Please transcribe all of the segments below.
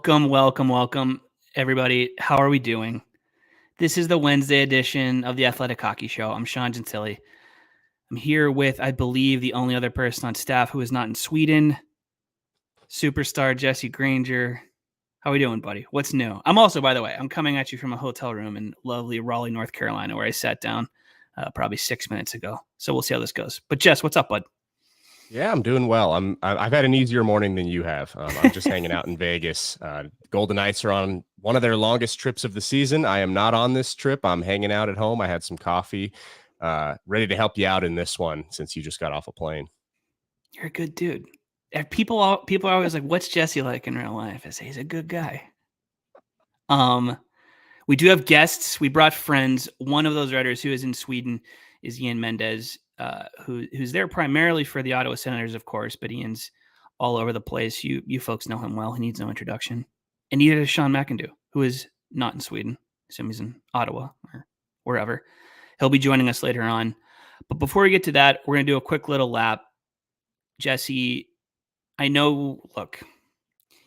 Welcome, everybody. How are we doing? This is the Wednesday edition of the Athletic Hockey Show. I'm Sean Gentille. I'm here with, I believe, the only other person on staff who is not in Sweden, superstar Jesse Granger. How are we doing, buddy? What's new? I'm also, by the way, I'm coming at you from a hotel room in lovely Raleigh, North Carolina, where I sat down probably 6 minutes ago. So we'll see how this goes. But Jess, what's up, bud? Yeah, I'm doing well. I've had an easier morning than you have. I'm just hanging out in Vegas. Golden Knights are on one of their longest trips of the season. I am not on this trip. I'm hanging out at home. I had some coffee, ready to help you out in this one since you just got off a plane. You're a good dude. People are always like, "What's Jesse like in real life?" I say he's a good guy. We do have guests. We brought friends. One of those writers who is in Sweden is Ian Mendes. Who's there primarily for the Ottawa Senators, of course, but Ian's all over the place. You folks know him well. He needs no introduction. And neither does Sean McIndoe, who is not in Sweden. I assume he's in Ottawa or wherever. He'll be joining us later on. But before we get to that, we're going to do a quick little lap. Jesse, I know, look,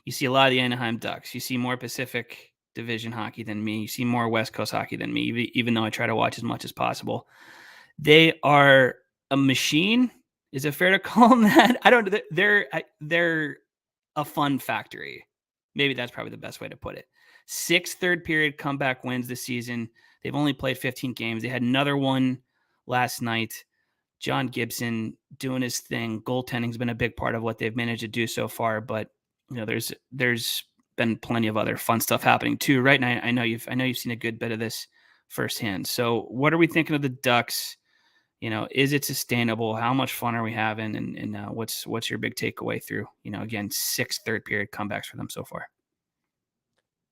you see a lot of the Anaheim Ducks. You see more Pacific Division hockey than me. You see more West Coast hockey than me, even though I try to watch as much as possible. They are a machine. Is it fair to call them that? I don't. They're a fun factory. Maybe that's probably the best way to put it. 6 third-period comeback wins this season. They've only played 15 games. They had another one last night. John Gibson doing his thing. Goaltending's been a big part of what they've managed to do so far. But there's been plenty of other fun stuff happening too. Right now, I know you've seen a good bit of this firsthand. So, what are we thinking of the Ducks? Is it sustainable? How much fun are we having? And what's your big takeaway through, again, 6 third-period comebacks for them so far?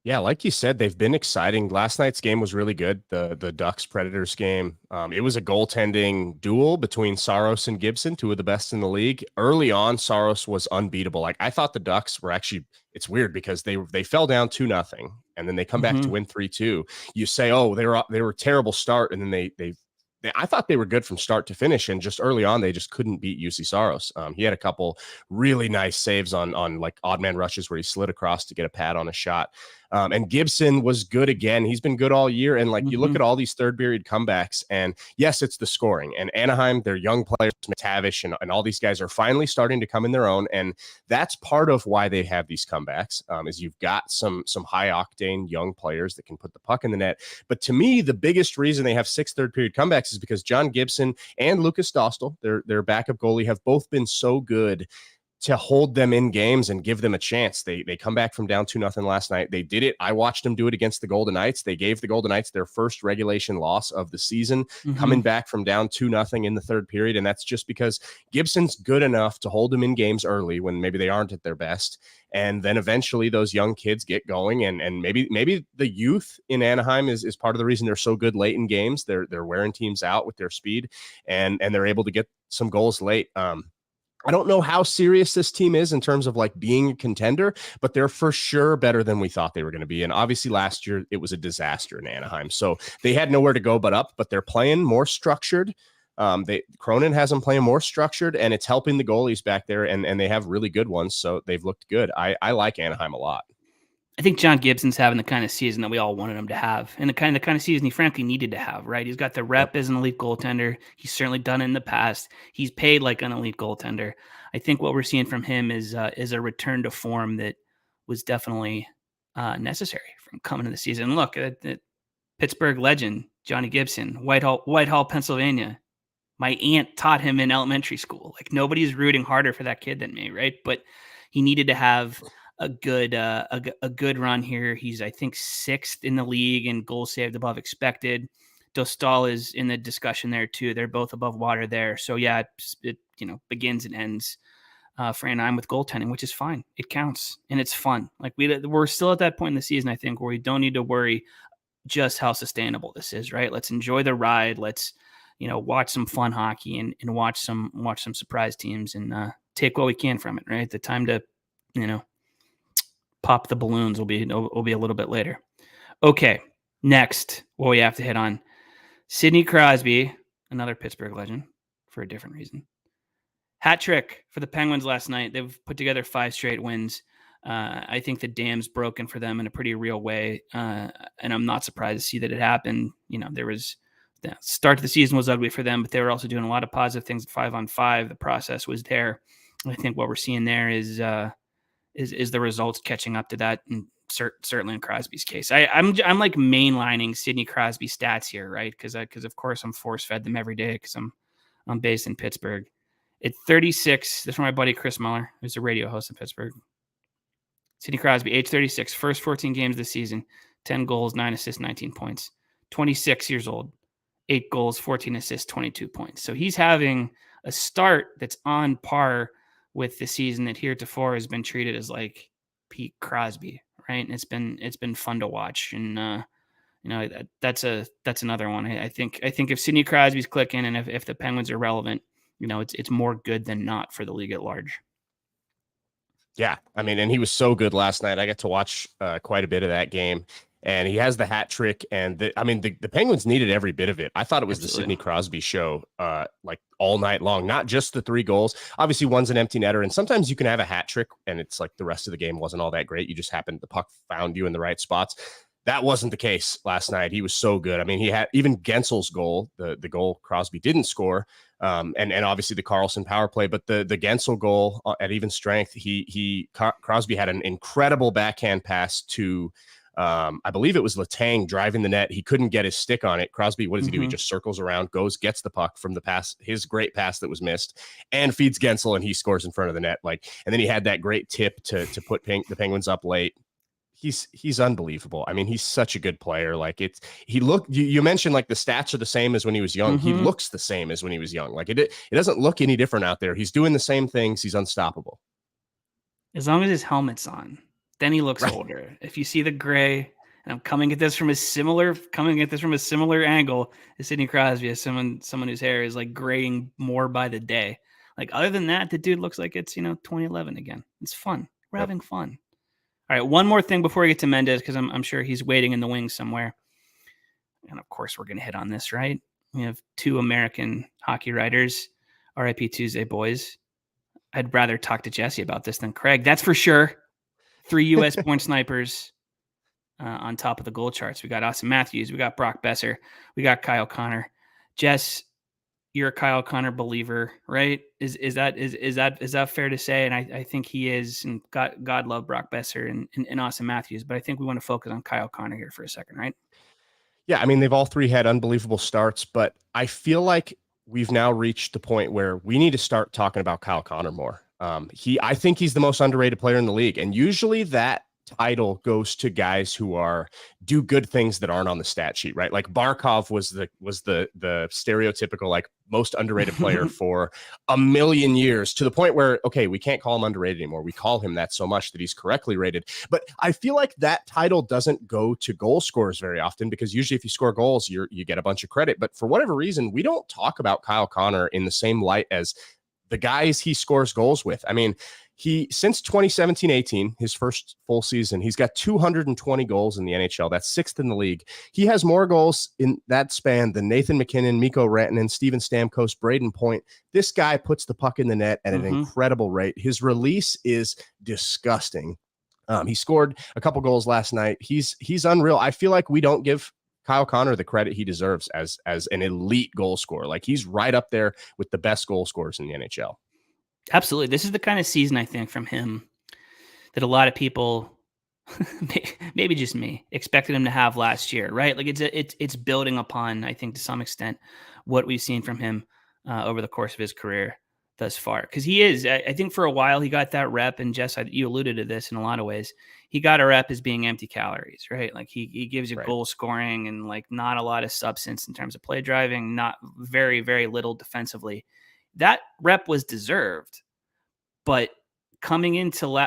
Yeah, like you said, they've been exciting. Last night's game was really good. The Ducks Predators game. It was a goaltending duel between Saros and Gibson, two of the best in the league. Early on, Saros was unbeatable. Like, I thought the Ducks were actually, it's weird because they fell down 2-0 and then they come back to win 3-2. You say, oh, they were a terrible start, and then I thought they were good from start to finish, and just early on, they just couldn't beat UC Saros. He had a couple really nice saves on like odd man rushes where he slid across to get a pad on a shot. And Gibson was good again. He's been good all year. And you look at all these third period comebacks, and yes, it's the scoring. And Anaheim, their young players, McTavish and all these guys are finally starting to come in their own. And that's part of why they have these comebacks, is you've got some high octane young players that can put the puck in the net. But to me, the biggest reason they have 6 third period comebacks is because John Gibson and Lucas Dostal, their backup goalie, have both been so good to hold them in games and give them a chance. They come back from down 2-0 last night. They did it. I watched them do it against the Golden Knights. They gave the Golden Knights their first regulation loss of the season, coming back from down 2-0 in the third period. And that's just because Gibson's good enough to hold them in games early when maybe they aren't at their best. And then eventually those young kids get going, and maybe the youth in Anaheim is part of the reason they're so good late in games. They're wearing teams out with their speed, and they're able to get some goals late. I don't know how serious this team is in terms of like being a contender, but they're for sure better than we thought they were going to be. And obviously last year it was a disaster in Anaheim. So they had nowhere to go but up, but they're playing more structured. Cronin has them playing more structured, and it's helping the goalies back there, and they have really good ones. So they've looked good. I like Anaheim a lot. I think John Gibson's having the kind of season that we all wanted him to have, and the kind of season he frankly needed to have, right? He's got the rep as an elite goaltender. He's certainly done it in the past. He's paid like an elite goaltender. I think what we're seeing from him is a return to form that was definitely necessary from coming into the season. And look, Pittsburgh legend, Johnny Gibson, Whitehall, Pennsylvania. My aunt taught him in elementary school. Like, nobody's rooting harder for that kid than me, right? But he needed to have a good run here. He's, I think, 6th in the league in goals saved above expected. Dostal is in the discussion there too. They're both above water there. So yeah, it begins and ends for Anaheim with goaltending, which is fine. It counts and it's fun. Like we're still at that point in the season, I think, where we don't need to worry just how sustainable this is. Right? Let's enjoy the ride. Let's watch some fun hockey and watch some surprise teams and take what we can from it. Right? The time to pop the balloons will be a little bit later. Okay, next, what we have to hit on: Sidney Crosby, another Pittsburgh legend for a different reason. Hat trick for the Penguins last night. They've put together 5 straight wins. I think the dam's broken for them in a pretty real way, and I'm not surprised to see that it happened. There was the start of the season was ugly for them, but they were also doing a lot of positive things at 5-on-5. The process was there. I think what we're seeing there is the results catching up to that, and certainly in Crosby's case. I'm like mainlining Sidney Crosby stats here, right? Because of course I'm force fed them every day because I'm based in Pittsburgh. At 36, this is from my buddy Chris Muller, who's a radio host in Pittsburgh. Sidney Crosby, age 36, first 14 games this season, 10 goals, 9 assists, 19 points. 26 years old, 8 goals, 14 assists, 22 points. So he's having a start that's on par with the season that heretofore has been treated as like peak Crosby, right? And it's been fun to watch. And that's another one. I think if Sidney Crosby's clicking and if the Penguins are relevant, it's more good than not for the league at large. Yeah, I mean, and he was so good last night. I got to watch quite a bit of that game, and he has the hat trick. And the Penguins needed every bit of it. I thought it was Absolutely. the Sidney Crosby show, like all night long. Not just the 3 goals. Obviously, one's an empty netter, and sometimes you can have a hat trick, and it's like the rest of the game wasn't all that great. You just happened the puck found you in the right spots. That wasn't the case last night. He was so good. I mean, he had even Gensel's goal, the goal Crosby didn't score, and obviously the Carlson power play, but the Gensel goal at even strength, Crosby had an incredible backhand pass to, I believe it was Letang driving the net. He couldn't get his stick on it. Crosby, what does he do? He just circles around, gets the puck from the pass, his great pass that was missed, and feeds Gensel, and he scores in front of the net. And then he had that great tip to put the Penguins up late. He's unbelievable. I mean, he's such a good player. You mentioned like the stats are the same as when he was young. He looks the same as when he was young. Like it doesn't look any different out there. He's doing the same things. He's unstoppable. As long as his helmet's on, then he looks older. If you see the gray, and I'm coming at this from a similar angle as Sidney Crosby, as someone whose hair is like graying more by the day. Like other than that, the dude looks like it's 2011 again. It's fun. We're having fun. All right, one more thing before we get to Mendes, because I'm sure he's waiting in the wings somewhere. And of course, we're going to hit on this, right? We have 2 American hockey writers, RIP Tuesday boys. I'd rather talk to Jesse about this than Craig. That's for sure. 3 U.S. born snipers on top of the goal charts. We got Auston Matthews. We got Brock Boeser. We got Kyle Connor. Jess, you're a Kyle Connor believer, right? Is that fair to say? And I think he is. And God love Brock Boeser and Auston Matthews, but I think we want to focus on Kyle Connor here for a second, right? Yeah, I mean, they've all 3 had unbelievable starts, but I feel like we've now reached the point where we need to start talking about Kyle Connor more. I think he's the most underrated player in the league, and usually that title goes to guys who do good things that aren't on the stat sheet, right? Like Barkov was the stereotypical like most underrated player for a million years, to the point where, okay, we can't call him underrated anymore. We call him that so much that he's correctly rated. But I feel like that title doesn't go to goal scorers very often, because usually if you score goals, you get a bunch of credit. But for whatever reason, we don't talk about Kyle Connor in the same light as the guys he scores goals with. I mean, since 2017-18, his first full season, he's got 220 goals in the NHL. That's 6th in the league. He has more goals in that span than Nathan McKinnon, Mikko Rantanen, Steven Stamkos, Braden Point. This guy puts the puck in the net at an incredible rate. His release is disgusting. He scored a couple goals last night. He's unreal. I feel like we don't give Kyle Connor the credit he deserves as an elite goal scorer. Like he's right up there with the best goal scorers in the NHL. Absolutely. This is the kind of season, I think, from him that a lot of people, maybe just me, expected him to have last year, right? Like it's building upon, I think, to some extent, what we've seen from him over the course of his career. thus far, because he is. I think for a while he got that rep, and Jess, you alluded to this in a lot of ways. He got a rep as being empty calories, right? Like he gives you goal scoring and like not a lot of substance in terms of play driving, not very, very little defensively. That rep was deserved, but coming into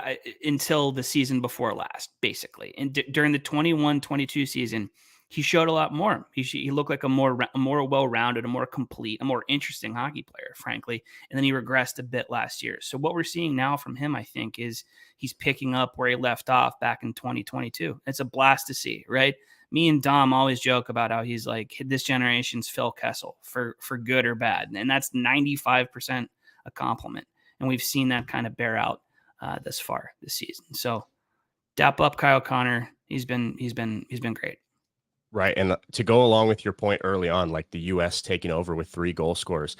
until the season before last, basically, and during the 21-22 season, he showed a lot more. He looked like a more well-rounded, a more complete, a more interesting hockey player, frankly. And then he regressed a bit last year. So what we're seeing now from him, I think, is he's picking up where he left off back in 2022. It's a blast to see, right? Me and Dom always joke about how he's like this generation's Phil Kessel for good or bad, and that's 95% a compliment. And we've seen that kind of bear out thus far this season. So dap up Kyle Connor. He's been great. Right. And to go along with your point early on, like the U.S. taking over with 3 goal scorers,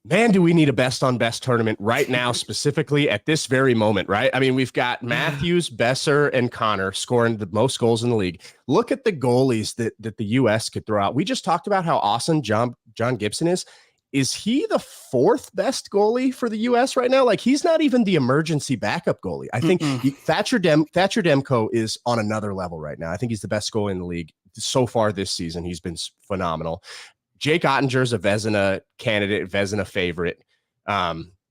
man, do we need a best on best tournament right now, specifically at this very moment, right? I mean, we've got Matthews, Boeser, and Connor scoring the most goals in the league. Look at the goalies that the U.S. could throw out. We just talked about how awesome John Gibson is. Is he the 4th best goalie for the U.S. right now? Like, he's not even the emergency backup goalie. I think Thatcher Demko is on another level right now. I think he's the best goalie in the league so far this season. He's been phenomenal. Jake Ottinger's a Vezina candidate, Vezina favorite.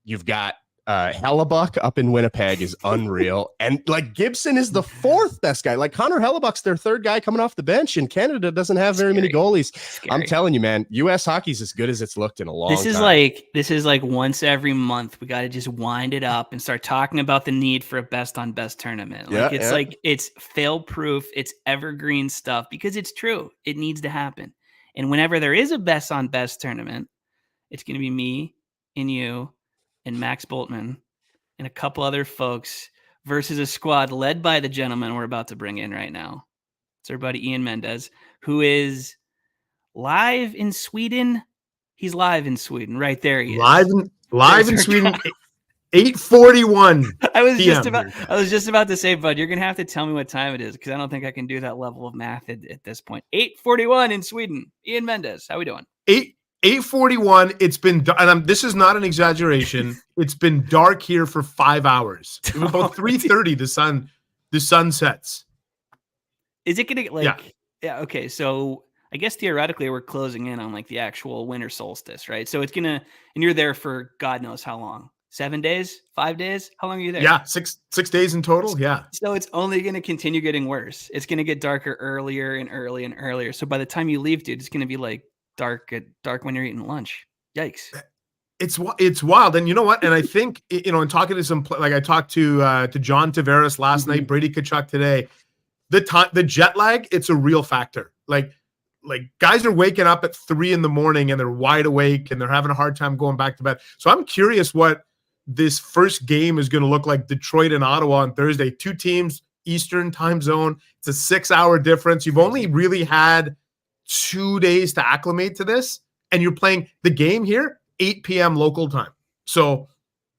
You've got Hellebuck up in Winnipeg is unreal. And like Gibson is the 4th best guy. Like Connor Hellebuck's their 3rd guy coming off the bench, and Canada doesn't have very many goalies. I'm telling you, man, U.S. hockey's as good as it's looked in a long time. This is like once every month we got to just wind it up and start talking about the need for a best on best tournament. Like it's fail proof. It's evergreen stuff because it's true. It needs to happen. And whenever there is a best on best tournament, it's going to be me and you and Max Boltman and a couple other folks versus a squad led by the gentleman we're about to bring in right now. It's our buddy Ian Mendes, who is live in Sweden. He's live in Sweden. Right there he is. Live in Sweden. 8:41. I was just about to say, bud, you're gonna have to tell me what time it is because I don't think I can do that level of math at this point. 8:41 in Sweden. Ian Mendes, how we doing? 8:41. It's been, and this is not an exaggeration. It's been dark here for 5 hours. It was about 3:30. The sun sets. Is it gonna like? Yeah. Okay. So I guess theoretically we're closing in on like the actual winter solstice, right? So it's gonna, and you're there for God knows how long. 7 days, 5 days. How long are you there? Yeah, six days in total. Yeah. So it's only going to continue getting worse. It's going to get darker earlier and earlier. So by the time you leave, dude, it's going to be like dark when you're eating lunch. Yikes. It's wild. And you know what? And I think, in talking to some, like I talked to John Tavares last night, Brady Tkachuk today, the jet lag, it's a real factor. Like guys are waking up at 3 a.m. and they're wide awake and they're having a hard time going back to bed. So I'm curious what this first game is going to look like. Detroit and Ottawa on Thursday, 2 teams, Eastern time zone. It's a 6-hour difference. You've only really had 2 days to acclimate to this, and you're playing the game here 8 p.m. local time. So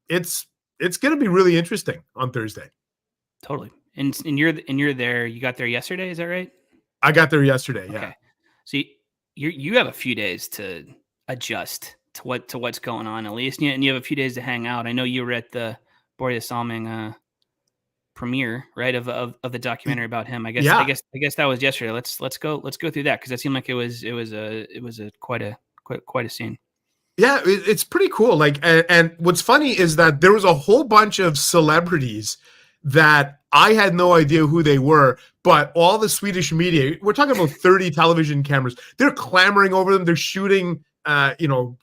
it's going to be really interesting on Thursday. Totally. And you're there. You got there yesterday, is that right? I got there yesterday. Okay. Yeah. So you have a few days to adjust to what's going on, at least, and you have a few days to hang out. I know you were at the Borja Salming premiere, right, of the documentary about him. I guess that was yesterday. Let's go through that because it seemed like it was quite a scene. Yeah, it's pretty cool. Like, and what's funny is that there was a whole bunch of celebrities that I had no idea who they were, but all the Swedish media, we're talking about 30 television cameras, they're clamoring over them. They're shooting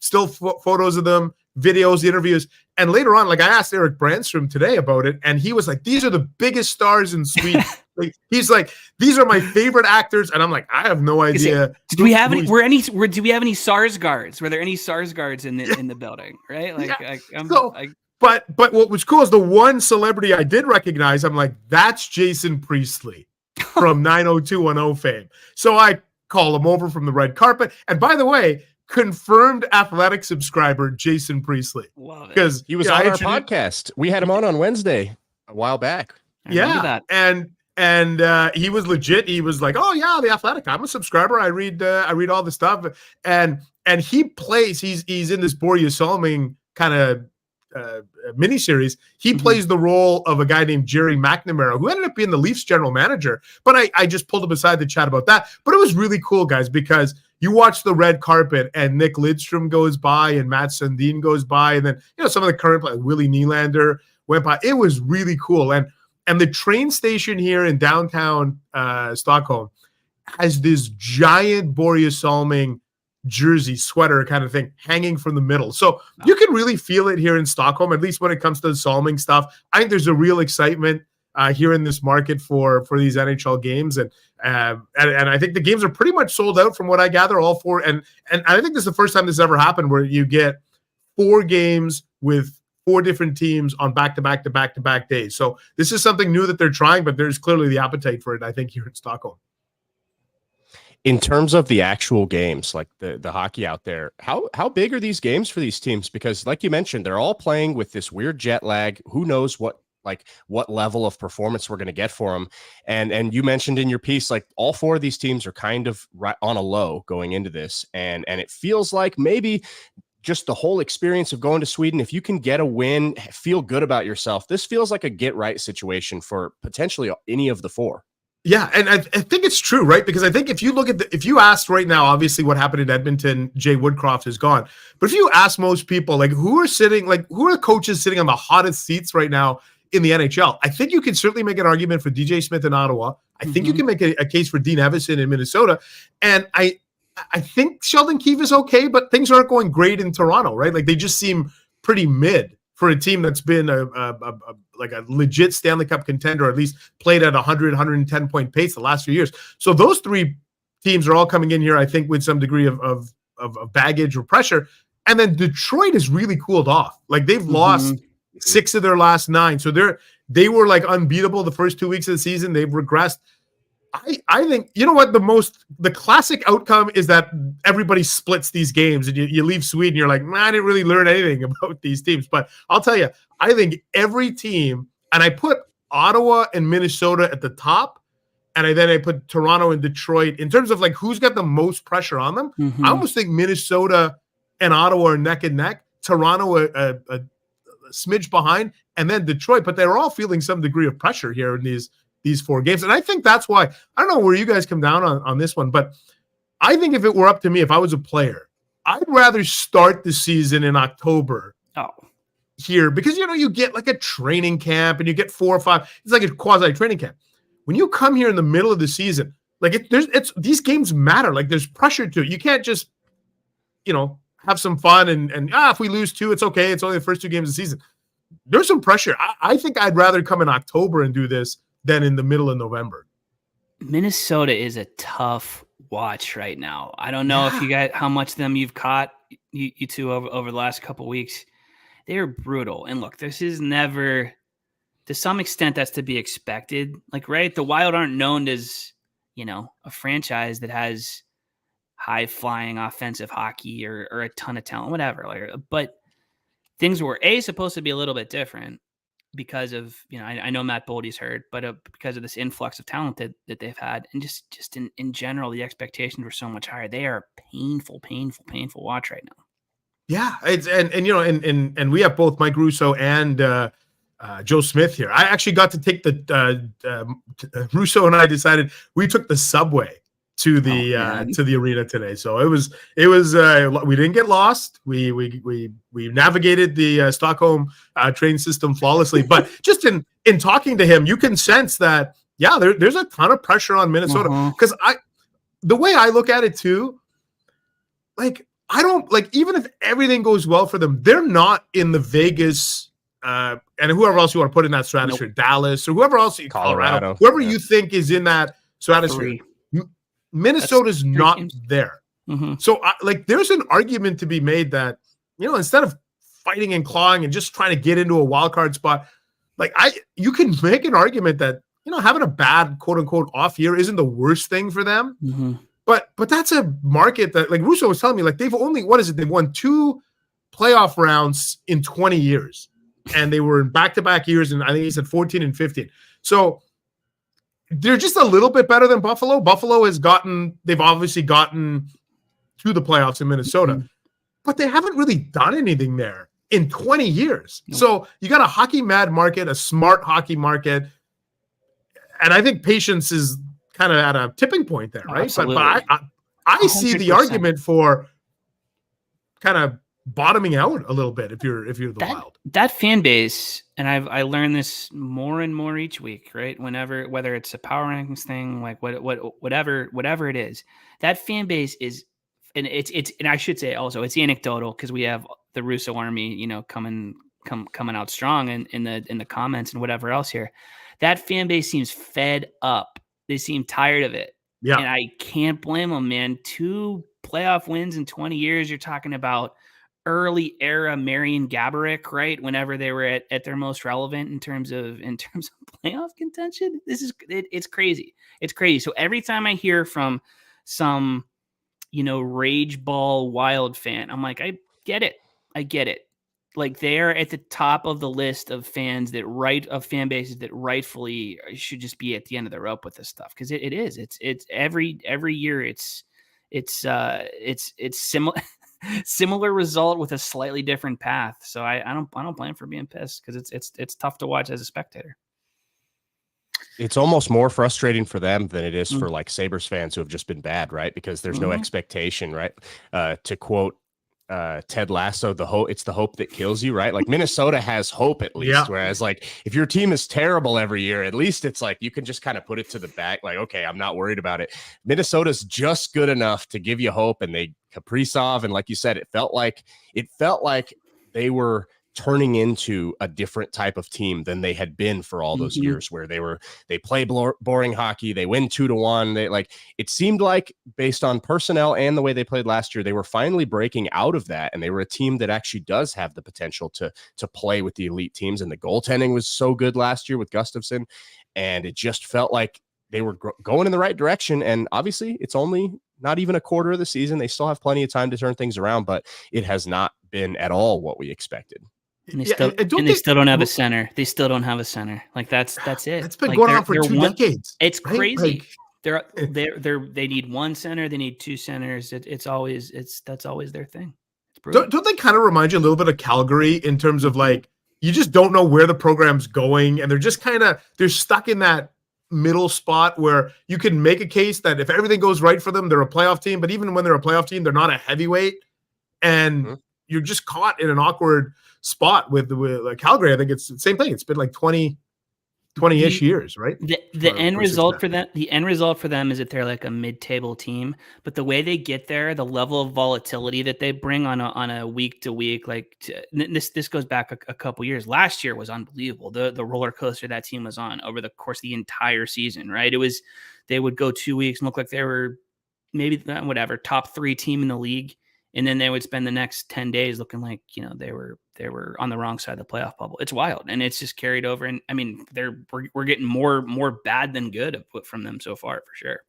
still photos of them, videos, interviews. And later on, like I asked Eric Brandstrom today about it, and he was like, these are the biggest stars in Sweden. He's like, these are my favorite actors. And I'm like, I have no idea. Do we have any Sarsgaards? Were there any Sarsgaards in the building? Right? Like, but what was cool is the one celebrity I did recognize, I'm like, that's Jason Priestley from 90210 fame. So I call him over from the red carpet. And by the way, confirmed Athletic subscriber Jason Priestley, because he was on our podcast. We had him on Wednesday a while back. That. And he was legit. He was like, "Oh yeah, the Athletic. I'm a subscriber. I read all the stuff." And he plays. He's in this Borja Salming kind of miniseries, he plays the role of a guy named Jerry McNamara, who ended up being the Leafs general manager. But I just pulled him aside to chat about that. But it was really cool, guys, because you watch the red carpet and Nick Lidstrom goes by and Matt Sundin goes by, and then some of the current players, Willie Nylander went by. It was really cool. And the train station here in downtown Stockholm has this giant Boreas Salming jersey, sweater kind of thing hanging from the middle. So you can really feel it here in Stockholm, at least when it comes to the Salming stuff. I think there's a real excitement here in this market for these NHL games. And I think the games are pretty much sold out from what I gather, all four. And I think this is the first time this has ever happened where you get 4 games with 4 different teams on back-to-back days. So this is something new that they're trying, but there's clearly the appetite for it, I think, here in Stockholm. In terms of the actual games, like the hockey out there, how big are these games for these teams? Because like you mentioned, they're all playing with this weird jet lag. Who knows what level of performance we're going to get for them. And you mentioned in your piece, like all 4 of these teams are kind of right on a low going into this. And it feels like maybe just the whole experience of going to Sweden, if you can get a win, feel good about yourself, this feels like a get right situation for potentially any of the 4. Yeah, and I think it's true, right? Because I think if you look at if you asked right now, obviously what happened in Edmonton, Jay Woodcroft is gone. But if you ask most people, like who are the coaches sitting on the hottest seats right now in the NHL? I think you can certainly make an argument for DJ Smith in Ottawa. I think you can make a case for Dean Evason in Minnesota. And I think Sheldon Keefe is okay, but things aren't going great in Toronto, right? Like they just seem pretty mid for a team that's been a legit Stanley Cup contender, or at least played at 100, 110 point pace the last few years. So those 3 teams are all coming in here, I think, with some degree of baggage or pressure. And then Detroit has really cooled off. Like they've lost 6 of their last 9. So they were like unbeatable the first 2 weeks of the season. They've regressed. I think, you know what, the classic outcome is that everybody splits these games and you leave Sweden, you're like, I didn't really learn anything about these teams. But I'll tell you, I think every team, and I put Ottawa and Minnesota at the top, and I put Toronto and Detroit in terms of like who's got the most pressure on them. I almost think Minnesota and Ottawa are neck and neck, Toronto a smidge behind, and then Detroit, but they're all feeling some degree of pressure here in these 4 games. And I think that's why, I don't know where you guys come down on this one, but I think if it were up to me, if I was a player, I'd rather start the season in October here, because, you get like a training camp and you get 4 or 5, it's like a quasi training camp. When you come here in the middle of the season, like these games matter. Like there's pressure to it. You can't just, have some fun and if we lose 2, it's okay. It's only the first 2 games of the season. There's some pressure. I think I'd rather come in October and do this than in the middle of November. Minnesota is a tough watch right now. I don't know if you got how much of them you've caught, you two over the last couple of weeks. They're brutal. And look, this is never, to some extent, that's to be expected. Like, right, the Wild aren't known as, a franchise that has high-flying offensive hockey or a ton of talent, whatever. But things were, supposed to be a little bit different, because of, I know Matt Boldy's hurt, but because of this influx of talent that they've had, and just in general, the expectations were so much higher. They are painful watch right now. Yeah, it's and we have both Mike Russo and Joe Smith here. I actually got to take Russo and I decided we took the subway to the arena today. So it was we didn't get lost. We navigated the Stockholm train system flawlessly. But just in talking to him, you can sense that there's a ton of pressure on Minnesota, because the way I look at it too, like I don't like, even if everything goes well for them, they're not in the Vegas and whoever else you want to put in that stratosphere, Dallas or whoever else, Colorado, whoever you think is in that stratosphere. Minnesota's not there. So there's an argument to be made that, instead of fighting and clawing and just trying to get into a wild card spot, you can make an argument that, having a bad quote unquote off year isn't the worst thing for them. But that's a market that, like Russo was telling me, like they've only, they've won 2 playoff rounds in 20 years. And they were in back-to-back years, and I think he said 14 and 15. So they're just a little bit better than Buffalo. They've obviously gotten to the playoffs in Minnesota, but they haven't really done anything there. in 20 years. Nope. So you got a hockey mad market, a smart hockey market. And I think patience is kind of at a tipping point there, right? Absolutely. But I see the 100%. argument for kind of bottoming out a little bit if you're the Wild. That fan base, and I learned this more and more each week, right? Whether it's a power rankings thing, like whatever it is, that fan base is, and it's and I should say also it's anecdotal because we have the Russo army, you know, coming out strong in the comments and whatever else here. That fan base seems fed up. They seem tired of it. Yeah. And I can't blame them, man. 2 playoff wins in 20 years. You're talking about early era Marian Gaborik, right? Whenever they were at their most relevant in terms of playoff contention. It's crazy. It's crazy. So every time I hear from some, you know, rage ball Wild fan, I'm like, I get it. Like they're at the top of the list of fan bases that rightfully should just be at the end of the rope with this stuff. Cause it is, it's every year it's similar result with a slightly different path. So I don't blame for being pissed because it's tough to watch as a spectator. It's almost more frustrating for them than it is for like Sabres fans who have just been bad, right? Because there's no expectation, right? To quote Ted Lasso, it's the hope that kills you, right? Like Minnesota has hope at least. Yeah. Whereas like if your team is terrible every year, at least it's like you can just kind of put it to the back, like, okay, I'm not worried about it. Minnesota's just good enough to give you hope, and they Kaprizov, and like you said, it felt like they were turning into a different type of team than they had been for all those years, where they play boring hockey, they win 2-1. It seemed like, based on personnel and the way they played last year, they were finally breaking out of that, and they were a team that actually does have the potential to play with the elite teams. And the goaltending was so good last year with Gustafsson, and it just felt like they were going in the right direction. And obviously it's only not even a quarter of the season. They still have plenty of time to turn things around, but it has not been at all what we expected. And they still don't have a center. They still don't have a center. Like that's it. It's been going on for 2 decades. It's right? crazy. They need 1 center. They need 2 centers. That's always their thing. Don't they kind of remind you a little bit of Calgary in terms of like, you just don't know where the program's going, and they're just they're stuck in that middle spot where you can make a case that if everything goes right for them, they're a playoff team. But even when they're a playoff team, they're not a heavyweight, and you're just caught in an awkward spot with Calgary. I think it's the same thing. It's been like 20-ish years, right? The end result for them is that they're like a mid-table team, but the way they get there, the level of volatility that they bring on a week to week, this goes back a couple years. Last year was unbelievable. The roller coaster that team was on over the course of the entire season, right? They would go 2 weeks and look like they were maybe top 3 team in the league. And then they would spend the next 10 days looking like, you know, they were on the wrong side of the playoff bubble. It's wild, and it's just carried over. And I mean, we're getting more bad than good from them so far, for sure.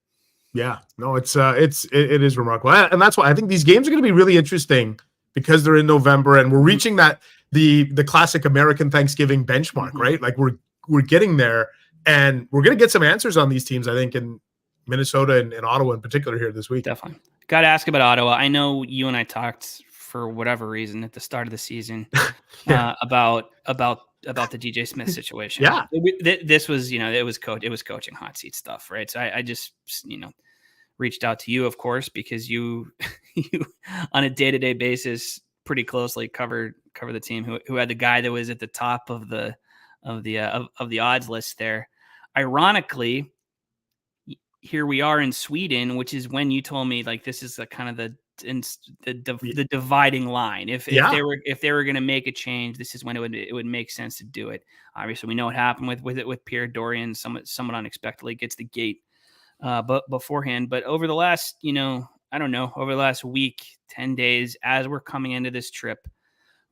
Yeah, no, it is remarkable, and that's why I think these games are going to be really interesting, because they're in November, and we're reaching that the classic American Thanksgiving benchmark, right? Like we're getting there, and we're going to get some answers on these teams, I think, in Minnesota and Ottawa in particular here this week. Definitely. Got to ask about Ottawa. I know you and I talked for whatever reason at the start of the season about the DJ Smith situation. Yeah. This was, you know, it was coaching hot seat stuff, right? So I just, you know, reached out to you, of course, because you on a day-to-day basis pretty closely cover the team who had the guy that was at the top of the odds list there. Ironically, here we are in Sweden, which is when you told me like this is the kind of the dividing line. If they were going to make a change, this is when it would make sense to do it. Obviously, we know what happened with Pierre Dorian. Somewhat unexpectedly gets the gate, but beforehand. But over the last, you know, I don't know, over the last week, 10 days, as we're coming into this trip,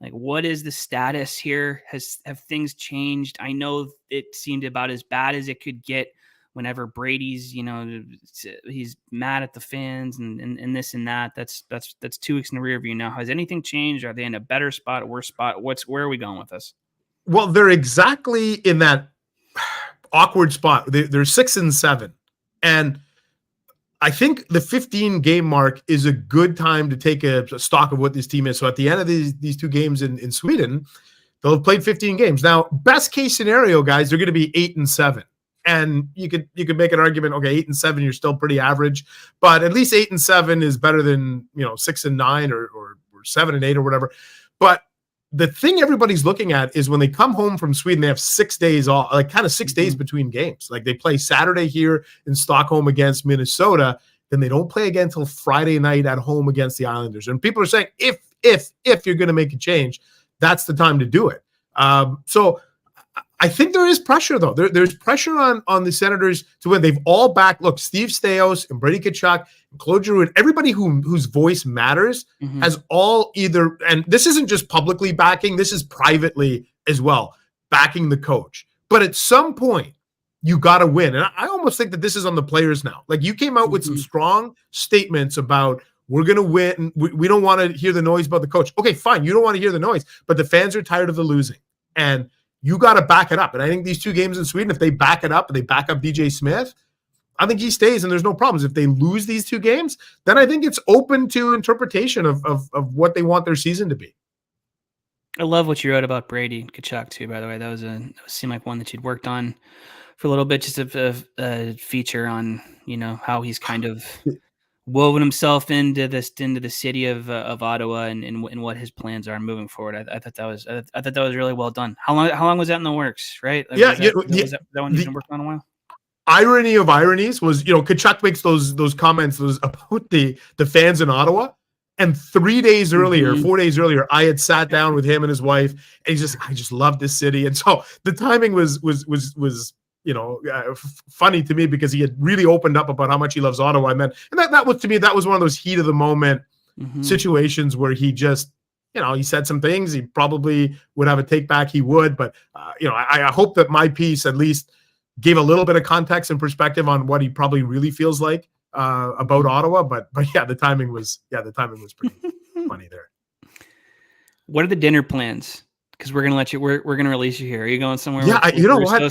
like what is the status here? Have things changed? I know it seemed about as bad as it could get whenever Brady's, you know, he's mad at the fans and this and that. That's 2 weeks in the rear view now. Has anything changed? Are they in a better spot, a worse spot? Where are we going with this? Well, they're exactly in that awkward spot. They're 6-7. And I think the 15 game mark is a good time to take a stock of what this team is. So at the end of these 2 games in Sweden, they'll have played 15 games. Now, best case scenario, guys, they're going to be 8-7. And you could make an argument, okay, 8-7, you're still pretty average, but at least 8-7 is better than 6-9 or 7-8 or whatever. But the thing everybody's looking at is when they come home from Sweden, they have 6 days off, like kind of 6 days between games. Like they play Saturday here in Stockholm against Minnesota, then they don't play again until Friday night at home against the Islanders. And people are saying, if you're going to make a change, that's the time to do it. So I think there is pressure, though. There's pressure on the Senators to win. They've all backed. Look, Steve Stamkos and Brady Tkachuk and Claude Giroux, everybody whose voice matters has all either, and this isn't just publicly backing, this is privately as well, backing the coach. But at some point, you got to win. And I almost think that this is on the players now. Like you came out with some strong statements about we're going to win. We don't want to hear the noise about the coach. Okay, fine. You don't want to hear the noise, but the fans are tired of the losing. And you got to back it up. And I think these 2 games in Sweden, if they back it up and they back up DJ Smith, I think he stays and there's no problems. If they lose these 2 games, then I think it's open to interpretation of what they want their season to be. I love what you wrote about Brady and Tkachuk too, by the way. That seemed like one that you'd worked on for a little bit, just a feature on, how he's kind of woven himself into the city of Ottawa and what his plans are moving forward. I thought that was really well done. How long was that in the works? Right? Like, was that one you've been working on a while? Irony of ironies was, Tkachuk makes those comments about the fans in Ottawa, and 3 days earlier, 4 days earlier, I had sat down with him and his wife, and I just love this city, and so the timing was funny to me because he had really opened up about how much he loves Ottawa. And that was, to me, that was one of those heat of the moment situations where he just, he said some things. He probably would have a take back. He would, but I hope that my piece at least gave a little bit of context and perspective on what he probably really feels like about Ottawa. But yeah, the timing was pretty funny there. What are the dinner plans? Because we're gonna let you. We're gonna release you here. Are you going somewhere? Yeah, you know what? I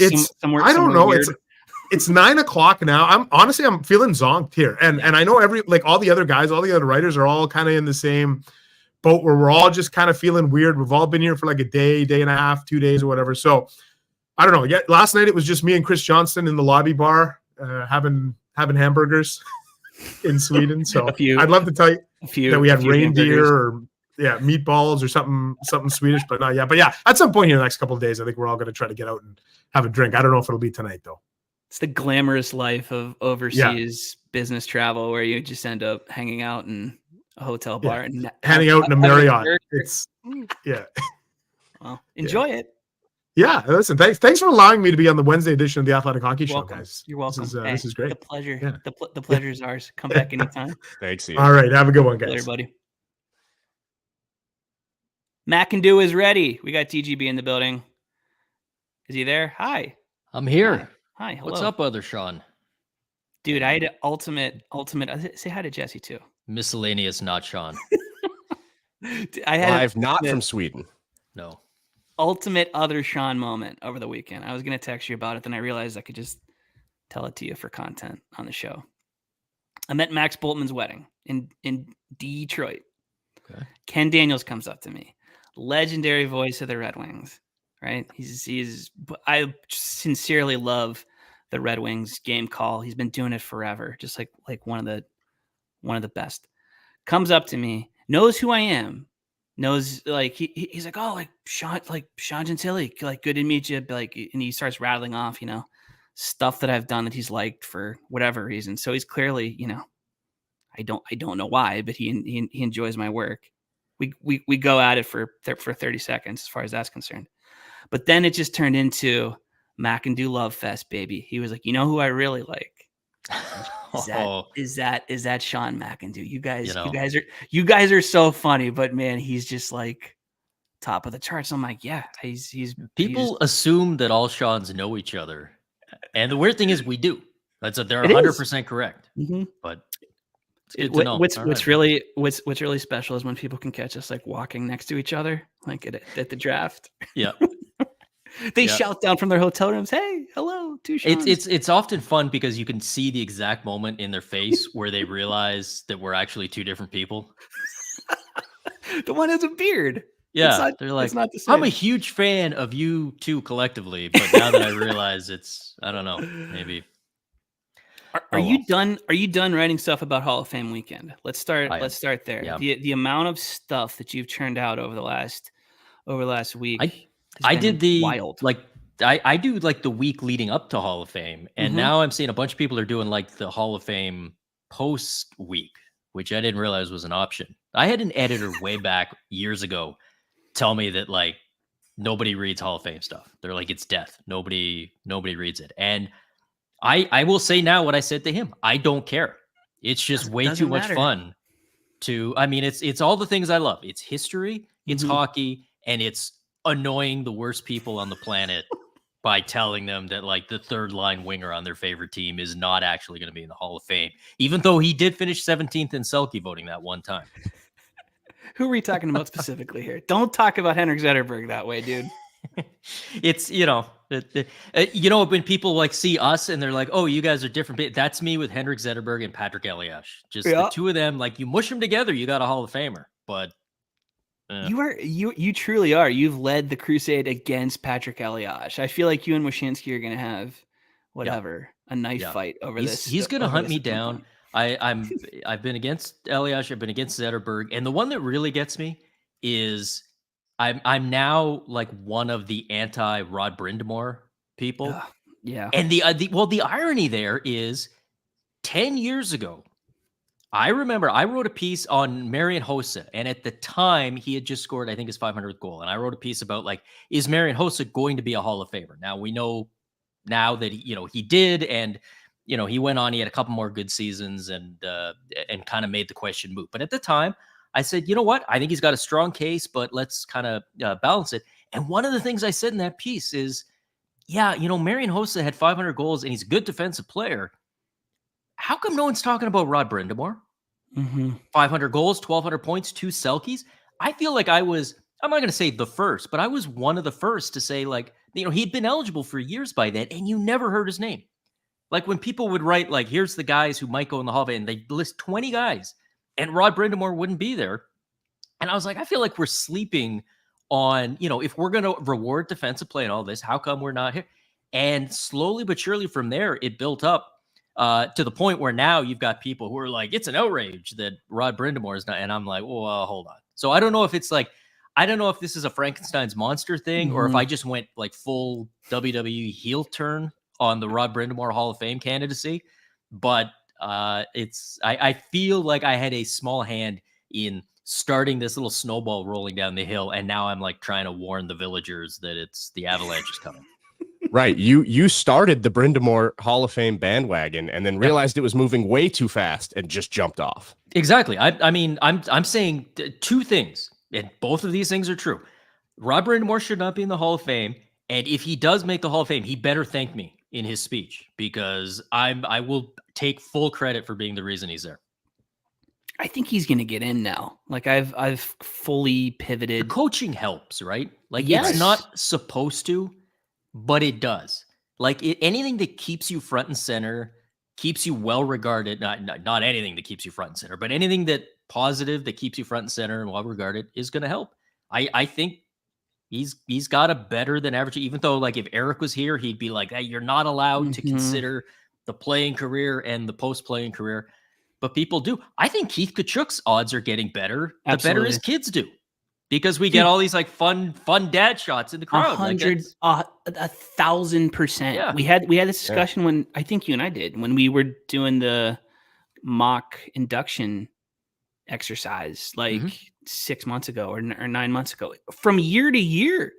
don't know. Weird? It's 9 o'clock now. I'm feeling zonked here, and I know all the other guys, all the other writers are all kind of in the same boat where we're all just kind of feeling weird. We've all been here for like a day and a half, 2 days or whatever. So I don't know. Yeah, last night it was just me and Chris Johnston in the lobby bar having hamburgers in Sweden. So I'd love to tell you that we had reindeer or meatballs or something Swedish, but not yet. But yeah, at some point in the next couple of days, I think we're all going to try to get out and have a drink. I don't know if it'll be tonight though. It's the glamorous life of overseas business travel where you just end up hanging out in a hotel bar and hanging out in a Marriott. Well, enjoy it. Yeah, listen, thanks for allowing me to be on the Wednesday edition of the Athletic Hockey Show, guys. You're welcome. This is great. The pleasure. Yeah. The pleasure is ours. Come back anytime. Thanks. Ian. All right, have a good one, guys. Later, buddy. McIndoe is ready. We got TGB in the building. Is he there? Hi. I'm here. Hi. Hello. What's up, other Sean? Dude, I had ultimate. Say hi to Jesse too. Miscellaneous, not Sean. I had live, not from Sweden. No. Ultimate other Sean moment over the weekend. I was going to text you about it, then I realized I could just tell it to you for content on the show. I met Max Boltman's wedding in Detroit. Okay. Ken Daniels comes up to me. Legendary voice of the Red Wings, right? I sincerely love the Red Wings game call. He's been doing it forever, just like one of the best. Comes up to me, knows who I am, knows like he's like, oh, like Sean Gentille, like good to meet you, like, and he starts rattling off, stuff that I've done that he's liked for whatever reason. So he's clearly, I don't know why, but he enjoys my work. We go at it for 30 seconds as far as that's concerned. But then it just turned into McIndoe Love Fest, baby. He was like, you know who I really like? Is that Sean McIndoe? You guys are so funny, but man, he's just like top of the charts. I'm like, yeah, he's people assume that all Seans know each other. And the weird thing is we do. They're 100% correct. Mm-hmm. But it's good to know. What's really special is when people can catch us like walking next to each other, like at the draft. Yeah. They shout down from their hotel rooms, "Hey, hello." Two Seans. It's often fun because you can see the exact moment in their face where they realize that we're actually two different people. The one has a beard. Yeah, they're like, it's not the same. I'm a huge fan of you two collectively, but now that I realize I don't know, maybe. Are you done? Are you done writing stuff about Hall of Fame weekend? Let's start there. Yeah. The amount of stuff that you've churned out over the last week. I did the wild. I do like the week leading up to Hall of Fame, and now I'm seeing a bunch of people are doing like the Hall of Fame post week, which I didn't realize was an option. I had an editor way back years ago tell me that like nobody reads Hall of Fame stuff. They're like, it's death. Nobody reads it. And I will say now what I said to him. I don't care. It's just way too much fun it's all the things I love. It's history, it's hockey, and it's annoying the worst people on the planet by telling them that like the third line winger on their favorite team is not actually going to be in the Hall of Fame, even though he did finish 17th in Selke voting that one time. Who are we talking about specifically here? Don't talk about Henrik Zetterberg that way, dude. It's, when people like see us and they're like, oh, you guys are different. That's me with Henrik Zetterberg and Patrick Elias. Just the two of them, like you mush them together, you got a Hall of Famer. But you truly are. You've led the crusade against Patrick Elias. I feel like you and Wyshynski are going to have a knife fight over this. He's going to hunt me down. I've been against Elias. I've been against Zetterberg. And the one that really gets me is I'm now like one of the anti Rod Brind'Amour people. Yeah. And the irony there is 10 years ago, I remember I wrote a piece on Marian Hossa, and at the time he had just scored, I think, his 500th goal. And I wrote a piece about like, is Marian Hossa going to be a Hall of Famer? Now we know now that he did, and he went on. He had a couple more good seasons, and kind of made the question moot. But at the time, I said, you know what? I think he's got a strong case, but let's kind of balance it. And one of the things I said in that piece is, Marian Hossa had 500 goals, and he's a good defensive player. How come no one's talking about Rod Brind'Amour? 500 goals, 1,200 points, 2 Selkies. I feel like I'm not going to say the first, but I was one of the first to say, like, he'd been eligible for years by then, and you never heard his name. Like when people would write, like, here's the guys who might go in the Hall of Fame, and they list 20 guys, and Rod Brind'Amour wouldn't be there. And I was like, I feel like we're sleeping on, if we're going to reward defensive play and all this, how come we're not here? And slowly but surely from there, it built up to the point where now you've got people who are like, it's an outrage that Rod Brind'Amour is not. And I'm like, well, hold on. So I don't know if this is a Frankenstein's monster thing, or if I just went like full WWE heel turn on the Rod Brind'Amour Hall of Fame candidacy. But I feel like I had a small hand in starting this little snowball rolling down the hill. And now I'm like trying to warn the villagers that it's the avalanche is coming. Right. You started the Brind'Amour Hall of Fame bandwagon and then realized it was moving way too fast and just jumped off. Exactly. I mean, I'm saying two things, and both of these things are true. Rod Brind'Amour should not be in the Hall of Fame. And if he does make the Hall of Fame, he better thank me in his speech, because I will take full credit for being the reason he's there. I think he's going to get in now. Like I've fully pivoted. The coaching helps, right? Like it's not supposed to, but it does. Like anything that keeps you front and center, keeps you well regarded. Not anything that keeps you front and center, but anything that positive that keeps you front and center and well regarded is going to help. I think he's got a better than average. Even though, like, if Eric was here, he'd be like, hey, you're not allowed to consider the playing career and the post playing career. But people do. I think Keith Tkachuk's odds are getting better. The better his kids do, because we get all these like fun dad shots in the crowd. 1,000%. Yeah. We had this discussion when I think you and I did when we were doing the mock induction exercise, like 6 months ago or 9 months ago. From year to year,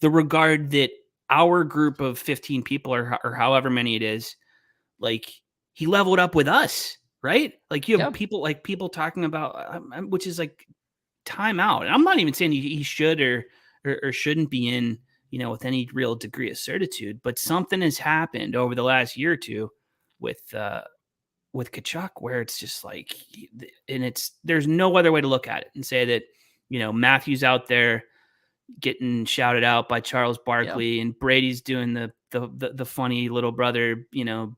the regard that our group of 15 people or however many it is, like he leveled up with us. Right? Like you have people talking about, which is like time out. And I'm not even saying he should or shouldn't be in, with any real degree of certitude, but something has happened over the last year or two with Tkachuk where it's just like, and there's no other way to look at it and say that, Matthews out there getting shouted out by Charles Barkley and Brady's doing the the funny little brother,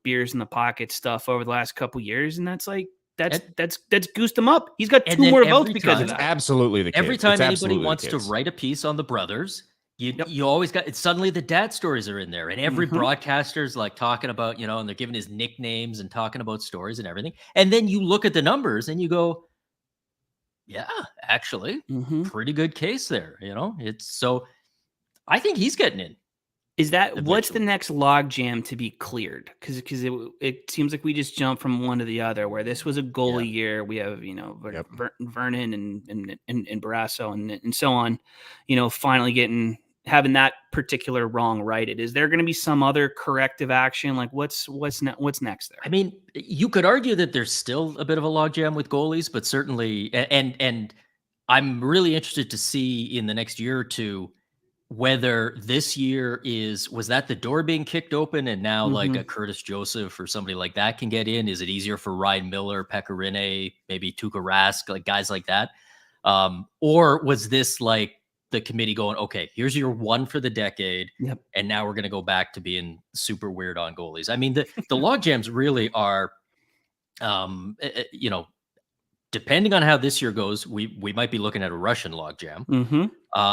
beers in the pocket stuff over the last couple years, and that's goosed him up. He's got 2 more votes because of It's that. absolutely the case. Every time It's anybody absolutely wants the to case. write a piece on the brothers, you always got suddenly the dad stories are in there, and every broadcaster's like talking about, and they're giving his nicknames and talking about stories and everything. And then you look at the numbers and you go, yeah, actually, pretty good case there. It's so I think he's getting in. What's the next log jam to be cleared? Because it seems like we just jumped from one to the other. Where this was a goalie year, we have Vernon and Barrasso and so on. Finally having that particular wrong righted. Is there going to be some other corrective action? Like what's next there? I mean, you could argue that there's still a bit of a logjam with goalies, but certainly, and I'm really interested to see in the next year or two whether this year was that the door being kicked open and now like a Curtis Joseph or somebody like that can get in? Is it easier for Ryan Miller, Pekka Rinne, maybe Tuukka Rask, like guys like that? Or was this like the committee going, okay, here's your one for the decade, and now we're going to go back to being super weird on goalies? I mean, the log jams really are, depending on how this year goes, we might be looking at a Russian log jam.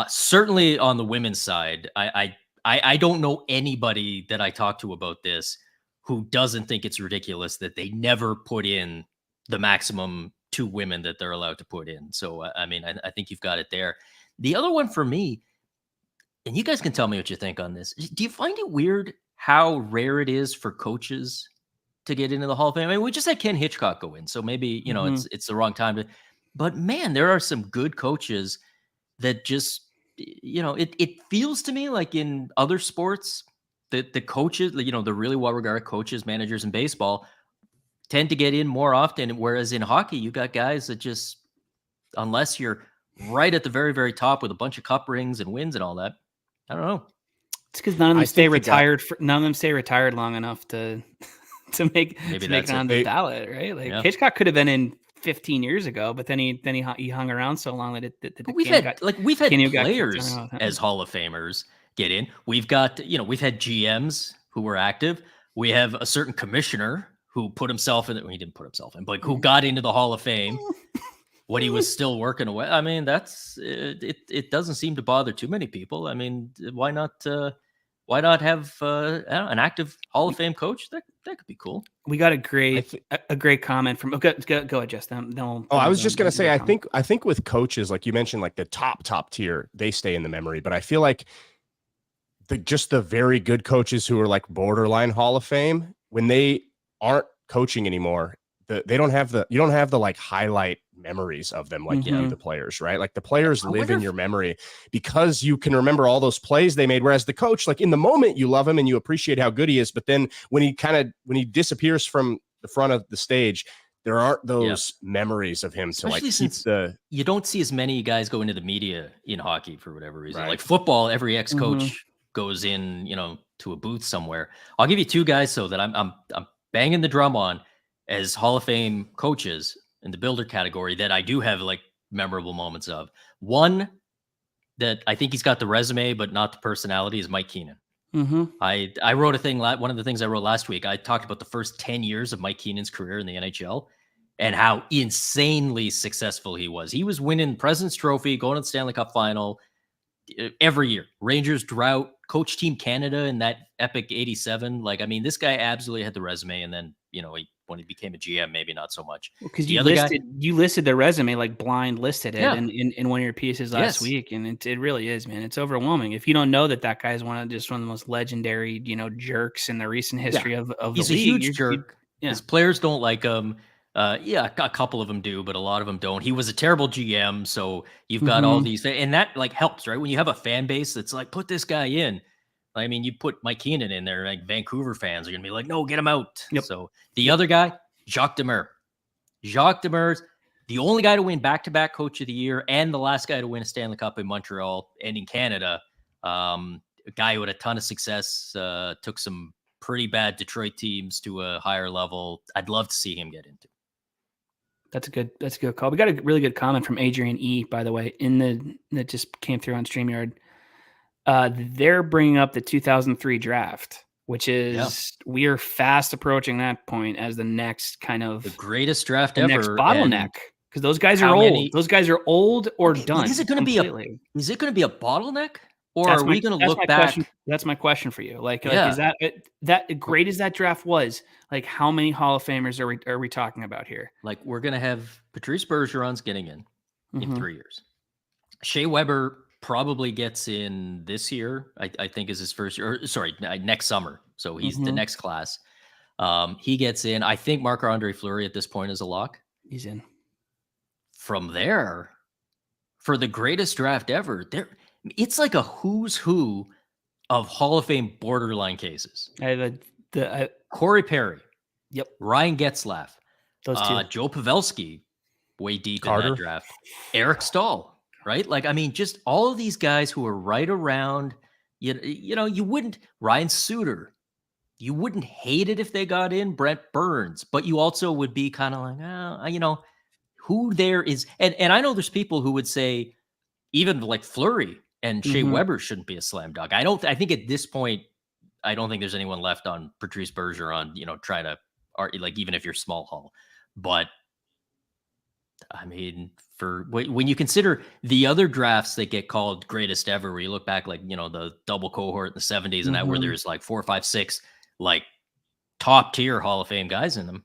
Certainly on the women's side, I don't know anybody that I talk to about this who doesn't think it's ridiculous that they never put in the maximum 2 women that they're allowed to put in. So, I mean, I think you've got it there. The other one for me, and you guys can tell me what you think on this. Do you find it weird how rare it is for coaches to get into the Hall of Fame? I mean, we just had Ken Hitchcock go in, so maybe, it's the wrong time but man, there are some good coaches that just, it feels to me like in other sports that the coaches, the really well-regarded coaches, managers in baseball tend to get in more often. Whereas in hockey, you got guys that just, unless you're right at the very, very top with a bunch of cup rings and wins and all that, I don't know. It's because none of them stay retired. None of them stay retired long enough to make it on the ballot, right? Like Hitchcock could have been in 15 years ago, but then he hung around so long that we've had players as Hall of Famers get in. We've got we've had GMs who were active. We have a certain commissioner who put himself in. He didn't put himself in, but who got into the Hall of Fame when he was still working away. I mean, that's it. Doesn't seem to bother too many people. I mean, why not have an active Hall of Fame coach? That could be cool. We got a great comment from. Go ahead, Justin. I was just gonna say, I think with coaches, like you mentioned, like the top tier, they stay in the memory. But I feel like the very good coaches who are like borderline Hall of Fame, when they aren't coaching anymore, you don't have the like highlight memories of them like you do the players, right? Like the players live in your memory because you can remember all those plays they made. Whereas the coach, like in the moment you love him and you appreciate how good he is, but then when he disappears from the front of the stage, there aren't those memories of him. Especially to like you don't see as many guys go into the media in hockey for whatever reason. Right. Like football, every ex-coach goes in, to a booth somewhere. I'll give you 2 guys so that I'm banging the drum on as Hall of Fame coaches in the builder category that I do have like memorable moments of. One that I think he's got the resume, but not the personality, is Mike Keenan. I wrote a thing. One of the things I wrote last week, I talked about the first 10 years of Mike Keenan's career in the NHL and how insanely successful he was. He was winning President's Trophy, going to the Stanley Cup final every year. Rangers drought, coach Team Canada in that epic 87. Like, I mean, this guy absolutely had the resume. And then, when he became a GM, maybe not so much. Because you listed the resume, like blind listed it in one of your pieces last week. And it really is, man. It's overwhelming. If you don't know that guy is one of the most legendary, jerks in the recent history of the league. He's a huge jerk. His players don't like him. A couple of them do, but a lot of them don't. He was a terrible GM. So you've got all these, and that like helps, right? When you have a fan base that's like, put this guy in. I mean, you put Mike Keenan in there, like Vancouver fans are going to be like, no, get him out. Yep. So the other guy, Jacques Demers. Jacques Demers, the only guy to win back-to-back Coach of the Year and the last guy to win a Stanley Cup in Montreal and in Canada. A guy who had a ton of success, took some pretty bad Detroit teams to a higher level. I'd love to see him get into. That's a good call. We got a really good comment from Adrian E, by the way, that just came through on StreamYard. They're bringing up the 2003 draft which is we are fast approaching that point as the next kind of The greatest draft the ever. next bottleneck. Because those guys are how old. many- Those guys are old or Okay, but done. is it going to be a bottleneck, or are we going to look back? Question. That's my question for you. Like Yeah. is that great as that draft was? Like, how many Hall of Famers are we talking about here? Like, we're going to have Patrice Bergeron's getting in Mhm. 3 years. Shea Weber probably gets in this year. I think is his first year. Or, sorry, next summer. So he's the Mhm. next class. He gets in. I think Marc-Andre Fleury at this point is a lock. He's in. From there, for the greatest draft ever, it's like a who's who of Hall of Fame borderline cases. Corey Perry. Yep. Ryan Getzlaf. Those two. Joe Pavelski, way deep in Carter. that draft. Eric Stahl, right? Like, I mean, just all of these guys who are right around, you know, you wouldn't, Ryan Suter, you wouldn't hate it if they got in Brent Burns, but you also would be kind of like, you know, who there is. And I know there's people who would say even like Fleury and Shea Weber shouldn't be a slam dunk. I think at this point, I don't think there's anyone left on Patrice Bergeron, you know, trying to argue, like, even if you're small hall. But I mean, for when you consider the other drafts that get called greatest ever, where you look back, like, you know, the double cohort in the 70s and that, where there's like 4, 5, 6, like top tier Hall of Fame guys in them,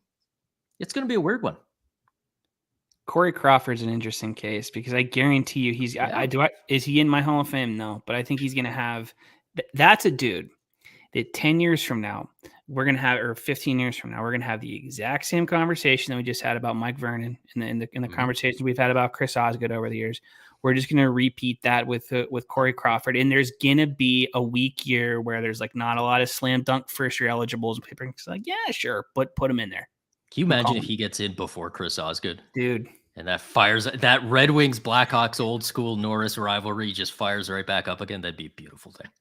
it's going to be a weird one. Corey Crawford's an interesting case because I guarantee you he's is he in my Hall of Fame? No, but I think he's going to have that's a dude that 10 years from now we're going to have, or 15 years from now, we're going to have the exact same conversation that we just had about Mike Vernon in the conversations we've had about Chris Osgood over the years. We're just going to repeat that with Corey Crawford. And there's going to be a weak year where there's like not a lot of slam dunk first year eligibles. And people are like, yeah, sure. But put him in there. Can you imagine if he gets in before Chris Osgood? Dude. And that fires, that Red Wings Blackhawks old school Norris rivalry just fires right back up again. That'd be a beautiful thing.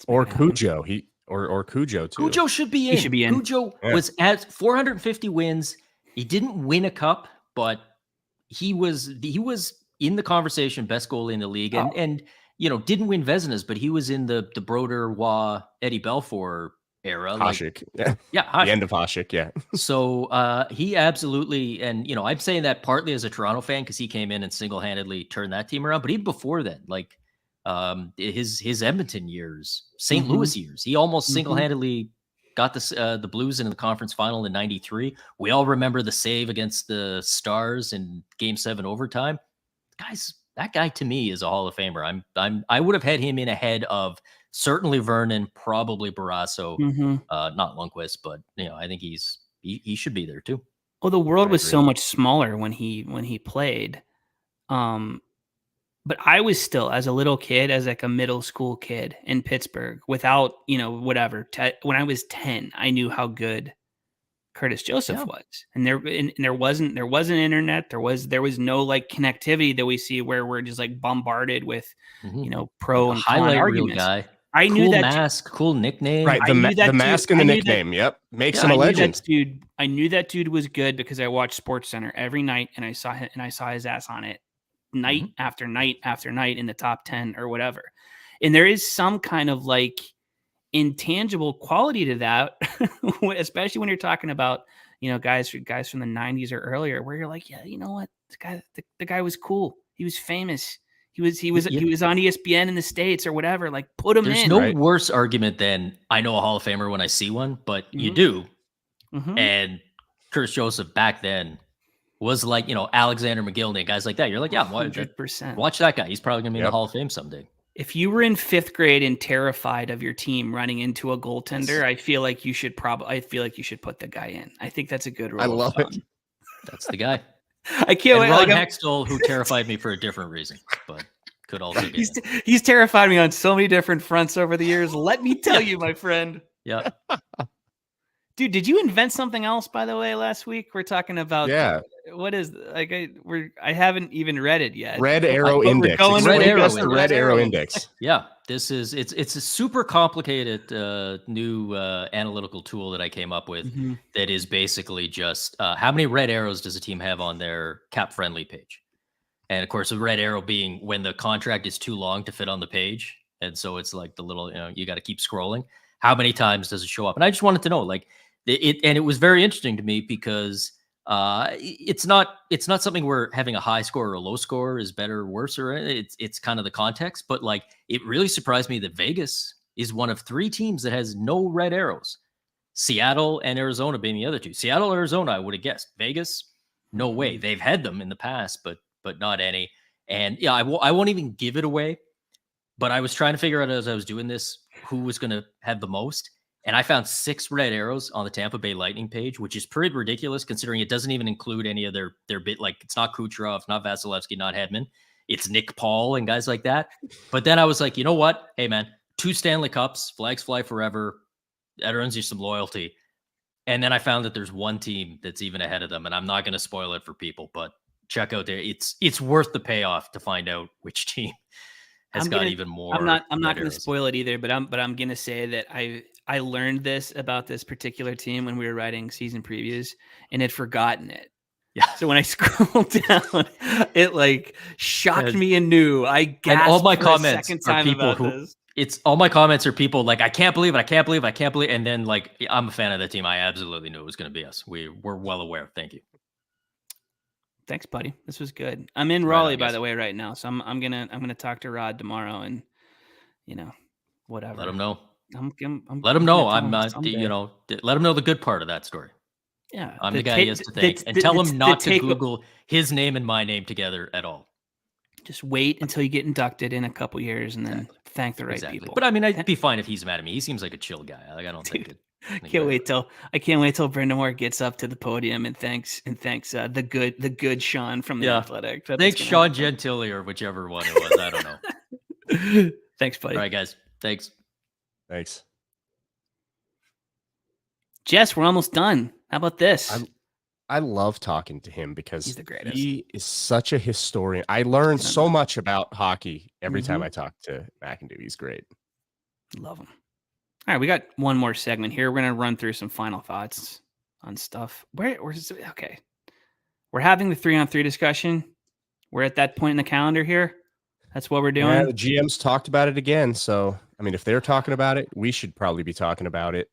Or Cujo. Or Cujo too. Cujo should be in. He should be in. Cujo was at 450 wins. He didn't win a cup, but he was in the conversation, best goalie in the league, and you know, didn't win Vezinas, but he was in the Broder, Waugh, Eddie Belfour era. Hasek. Hasek. The end of Hasek, yeah. So he absolutely, and you know, I'm saying that partly as a Toronto fan because he came in and single-handedly turned that team around, but even before then, like his Edmonton years, St. Louis years, he almost single-handedly got the Blues into the conference final in '93. We all remember the save against the Stars in Game 7 overtime. Guys, that guy to me is a Hall of Famer. I would have had him in ahead of certainly Vernon, probably Barrasso, not Lundqvist, but you know, I think he should be there too. Well, the world was so much smaller when he played. But I was still, as a little kid, as like a middle school kid in Pittsburgh, without, you know, whatever. When I was 10, I knew how good Curtis Joseph was, and there wasn't internet. There was no like connectivity that we see where we're just like bombarded with, you know, pro and con arguments. Guy. I cool knew that mask, cool nickname, right? The mask and the nickname, makes him a legend. I knew that dude was good because I watched SportsCenter every night, and I saw his ass on it night after night after night in the top 10 or whatever. And there is some kind of like intangible quality to that, especially when you're talking about, you know, guys from the 90s or earlier, where you're like, yeah, you know what, the guy was cool, he was famous, he was on ESPN in the States or whatever. Like, put him in. There's no worse argument than I know a Hall of Famer when I see one, but you do. And Curtis Joseph back then was like, you know, Alexander McGillney, guys like that. You're like, yeah, 100%. Watch that guy. He's probably gonna be in the Hall of Fame someday. If you were in 5th grade and terrified of your team running into a goaltender, I feel like you should put the guy in. I think that's a good rule. I love it. That's the guy. I can't wait. Ron Hextall, who terrified me for a different reason, but could also get he's terrified me on so many different fronts over the years. Let me tell you, my friend. Yeah. Dude, did you invent something else, by the way, last week? We're talking about what is like I haven't even read it yet. Red Arrow Index. Red Arrow Index. Yeah, this is it's a super complicated new analytical tool that I came up with that is basically just how many red arrows does a team have on their cap friendly page, and of course the red arrow being when the contract is too long to fit on the page, and so it's like the little, you know, you got to keep scrolling. how many times does it show up? And I just wanted to know, like, and it was very interesting to me because it's not something where having a high score or a low score is better or worse, or it's kind of the context. But like, it really surprised me that Vegas is one of 3 teams that has no red arrows. Seattle and Arizona being the other 2. Seattle, Arizona, I would have guessed. Vegas, no way. They've had them in the past, but not any. And yeah, I won't even give it away. But I was trying to figure out as I was doing this who was going to have the most. And I found 6 red arrows on the Tampa Bay Lightning page, which is pretty ridiculous considering it doesn't even include any of their bit. Like, it's not Kucherov, not Vasilevsky, not Hedman. It's Nick Paul and guys like that. But then I was like, you know what? Hey, man, 2 Stanley Cups, flags fly forever. That earns you some loyalty. And then I found that there's one team that's even ahead of them. And I'm not going to spoil it for people, but check out there. It's worth the payoff to find out which team has got even more. I'm not going to spoil it either, but I'm going to say that I learned this about this particular team when we were writing season previews and had forgotten it. Yeah. So when I scrolled down, it like shocked me anew. I gasped and all my for comments a second time are people about this. It's all my comments are people like, I can't believe it. And then like, I'm a fan of the team. I absolutely knew it was going to be us. We're well aware. Thank you. Thanks, buddy. This was good. I'm in Raleigh, by the way, right now. So I'm gonna talk to Rod tomorrow, and whatever. Let him know. I'm let him know. I'm let him know the good part of that story. Yeah, I'm the guy he has to thank, and tell him not to Google his name and my name together at all. Just wait until you get inducted in a couple years, and then thank the right people. But I mean, I'd be fine if he's mad at me. He seems like a chill guy. Like, I don't think it. I can't wait till Brind'Amour gets up to the podium and thanks the good Sean from the Athletic. Thanks Sean Gentille or whichever one it was. I don't know. Thanks, buddy. All right, guys. Thanks. Jess, we're almost done. How about this? I love talking to him because he's the greatest. He is such a historian. I learn so much about hockey every time I talk to McIndoe. He's great. Love him. All right, we got one more segment here. We're going to run through some final thoughts on stuff. Okay. We're having the 3-on-3 discussion. We're at that point in the calendar here. That's what we're doing. Yeah, the GMs talked about it again. So, I mean, if they're talking about it, we should probably be talking about it.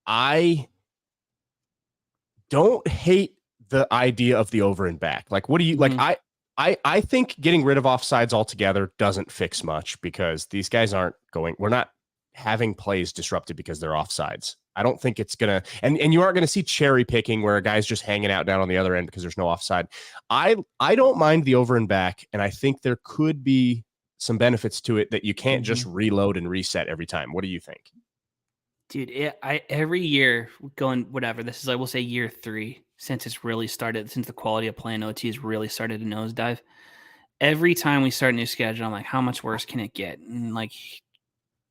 I don't hate the idea of the over and back. Like, what do you like? I think getting rid of offsides altogether doesn't fix much because these guys we're not having plays disrupted because they're offsides. I don't think it's gonna, and you aren't gonna see cherry picking where a guy's just hanging out down on the other end because there's no offside. I don't mind the over and back, and I think there could be some benefits to it that you can't just reload and reset every time. What do you think? Dude, every year going whatever, this is, I will say, year 3 since it's really started, since the quality of play in OT has really started to nosedive. Every time we start a new schedule, I'm like, how much worse can it get? And like,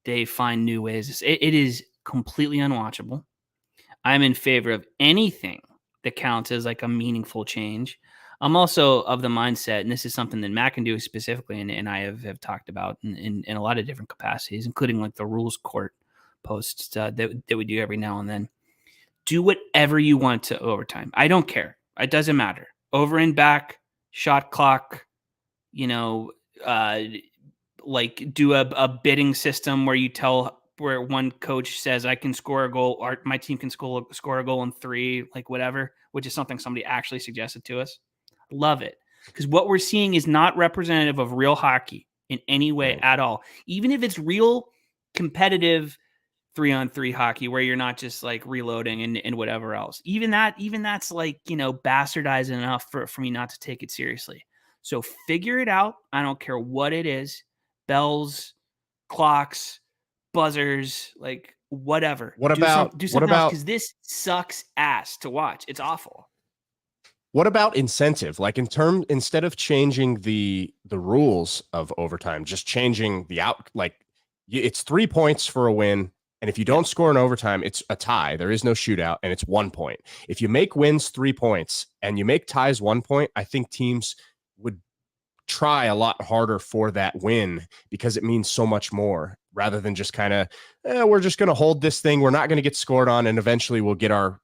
they find new ways. It is completely unwatchable. I'm in favor of anything that counts as like a meaningful change. I'm also of the mindset, and this is something that McIndoe specifically and I have talked about in a lot of different capacities, including like the rules court posts that we do every now and then. Do whatever you want to overtime. I don't care. It doesn't matter. Over and back, shot clock, like do a bidding system where one coach says I can score a goal or my team can score a goal in 3, like whatever, which is something somebody actually suggested to us. Love it. Because what we're seeing is not representative of real hockey in any way at all. Even if it's real competitive 3-on-3 hockey where you're not just like reloading and whatever else. Even that's like, bastardized enough for me not to take it seriously. So figure it out. I don't care what it is. Bells, clocks, buzzers, like whatever. Do something else, because this sucks ass to watch. It's awful. What about incentive? Like instead of changing the rules of overtime, just changing the out, like it's 3 points for a win. And if you don't score in overtime, it's a tie. There is no shootout and it's 1 point. If you make wins 3 points and you make ties 1 point, I think teams would try a lot harder for that win because it means so much more rather than just kind of, we're just going to hold this thing. We're not going to get scored on. And eventually we'll get our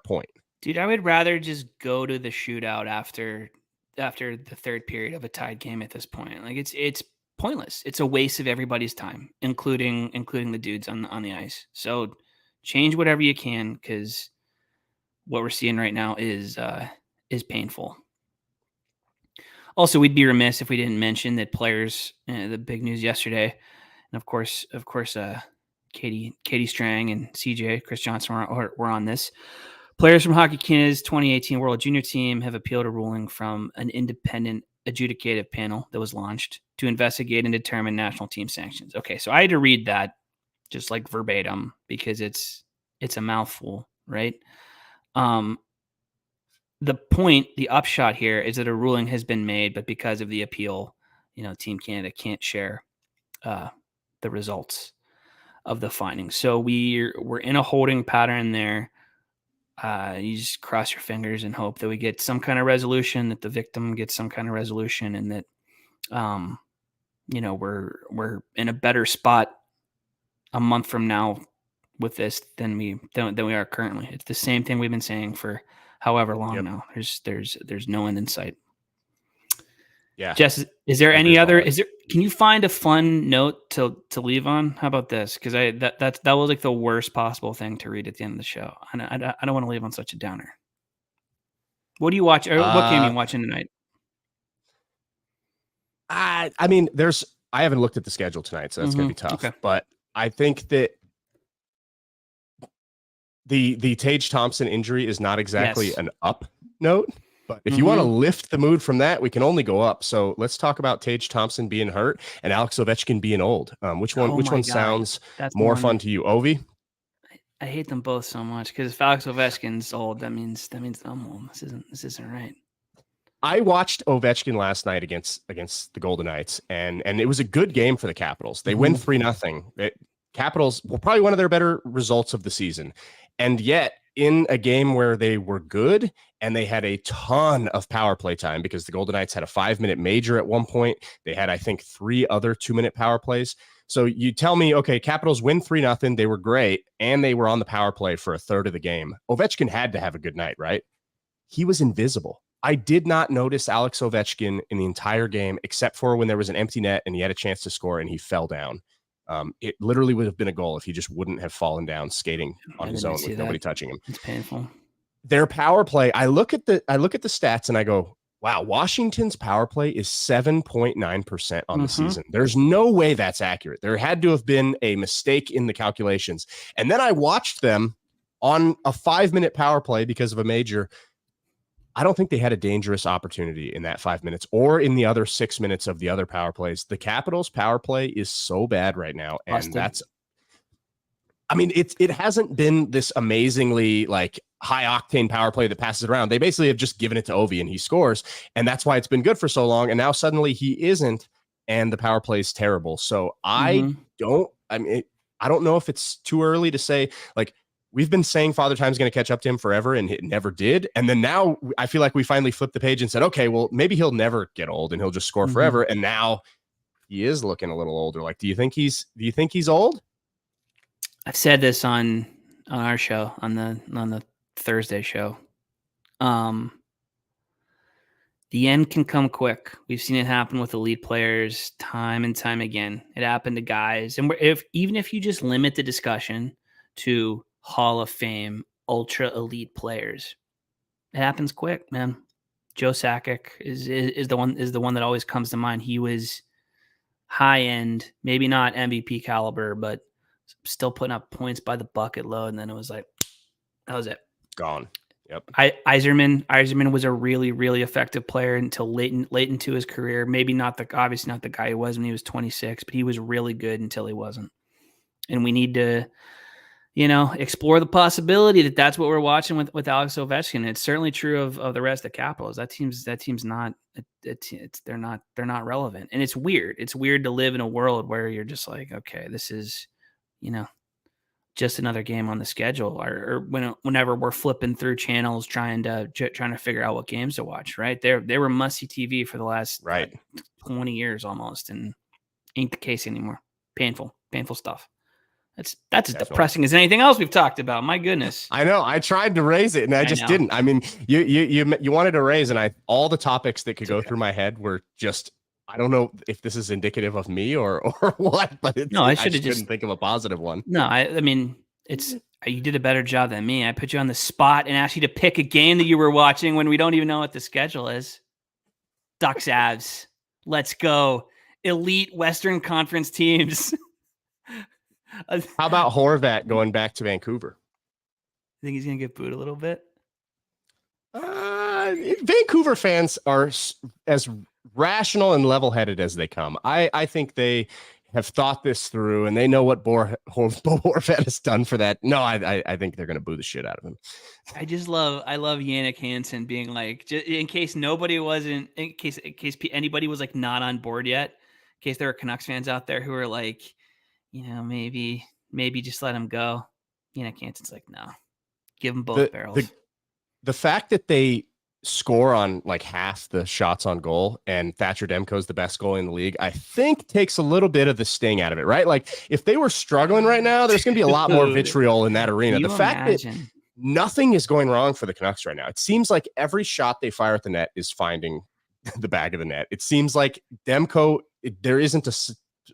point. Dude, I would rather just go to the shootout after the third period of a tied game at this point. Like it's pointless. It's a waste of everybody's time, including the dudes on the ice. So change whatever you can, because what we're seeing right now is painful. Also, we'd be remiss if we didn't mention that players, the big news yesterday, and of course, Katie Strang and CJ, Chris Johnson were on this. Players from Hockey Canada's 2018 World Junior Team have appealed a ruling from an independent adjudicative panel that was launched to investigate and determine national team sanctions. Okay, so I had to read that just like verbatim because it's a mouthful, right? The upshot here is that a ruling has been made, but because of the appeal, Team Canada can't share the results of the findings. So we're in a holding pattern there. You just cross your fingers and hope that we get some kind of resolution, that the victim gets some kind of resolution, and that we're in a better spot a month from now with this than we are currently. It's the same thing we've been saying for however long now. There's no end in sight. Yeah. Jess, is there any other? Can you find a fun note to leave on? How about this? Because that was like the worst possible thing to read at the end of the show. I don't want to leave on such a downer. What do you watch? Or what game are you watching tonight? I haven't looked at the schedule tonight, so that's gonna be tough. Okay. But I think that the Tage Thompson injury is not exactly an up note. But if you want to lift the mood from that, we can only go up. So let's talk about Tage Thompson being hurt and Alex Ovechkin being old. Which one sounds more fun to you, Ovi? I hate them both so much because if Alex Ovechkin's old, that means I'm old. This isn't right. I watched Ovechkin last night against the Golden Knights, and it was a good game for the Capitals. They win 3-0. Capitals were probably one of their better results of the season, and yet in a game where they were good and they had a ton of power play time because the Golden Knights had a 5-minute major at one point. They had, I think, 3 other 2-minute power plays. So you tell me, okay, Capitals win 3-0. They were great, and they were on the power play for a third of the game. Ovechkin had to have a good night, right? He was invisible. I did not notice Alex Ovechkin in the entire game, except for when there was an empty net and he had a chance to score and he fell down. It literally would have been a goal if he just wouldn't have fallen down skating on his own with nobody touching him. It's painful. Their power play, I look at the stats and I go, wow, Washington's power play is 7.9% on the season. There's no way that's accurate. There had to have been a mistake in the calculations. And then I watched them on a 5-minute power play because of a major. I don't think they had a dangerous opportunity in that 5 minutes or in the other 6 minutes of the other power plays. The Capitals power play is so bad right now. And it hasn't been this amazingly like high octane power play that passes it around. They basically have just given it to Ovi and he scores. And that's why it's been good for so long. And now suddenly he isn't. And the power play is terrible. So I don't know if it's too early to say, like, we've been saying Father Time's going to catch up to him forever, and it never did. And then now I feel like we finally flipped the page and said, okay, well, maybe he'll never get old and he'll just score forever. And now he is looking a little older. Like, do you think he's old? I've said this on our show, on the Thursday show. The end can come quick. We've seen it happen with elite players time and time again. It happened to guys. And even if you just limit the discussion to Hall of Fame, ultra elite players, it happens quick, man. Joe Sakic is the one that always comes to mind. He was high end, maybe not MVP caliber, but still putting up points by the bucket load. And then it was like, that was it. Gone. Yep. Yzerman was a really, really effective player until late into his career. Maybe obviously not the guy he was when he was 26, but he was really good until he wasn't. And we need to, explore the possibility that that's what we're watching with Alex Ovechkin. It's certainly true of the rest of the Capitals. That team's not. They're not relevant, and it's weird. It's weird to live in a world where you're just like, okay, this is, just another game on the schedule, or whenever we're flipping through channels trying to figure out what games to watch. Right, they were must-see TV for the last 20 years almost, and ain't the case anymore. Painful stuff. That's as depressing as anything else we've talked about. My goodness. I know. I tried to raise it and I just didn't. I mean, you wanted to raise, and all the topics that could go through my head were just, I don't know if this is indicative of me or what, but No, I I should have just just couldn't think of a positive one. No, I mean, it's you did a better job than me. I put you on the spot and asked you to pick a game that you were watching when we don't even know what the schedule is. Ducks Avs. Let's go. Elite Western Conference teams. I How about Horvat going back to Vancouver? think he's going to get booed a little bit. Vancouver fans are as rational and level-headed as they come. I think they have thought this through and they know what Bo Horvat has done for that. No, I think they're going to boo the shit out of him. I love Yannick Hansen being like, just in case anybody was like not on board yet, in case there are Canucks fans out there who are like, maybe just let him go. Yannick Hansen's like, no, give them both barrels. The fact that they score on like half the shots on goal and Thatcher Demko's the best goalie in the league, I think takes a little bit of the sting out of it, right? Like if they were struggling right now, there's going to be a lot more vitriol in that arena. The fact that nothing is going wrong for the Canucks right now. It seems like every shot they fire at the net is finding the back of the net. It seems like Demko, there isn't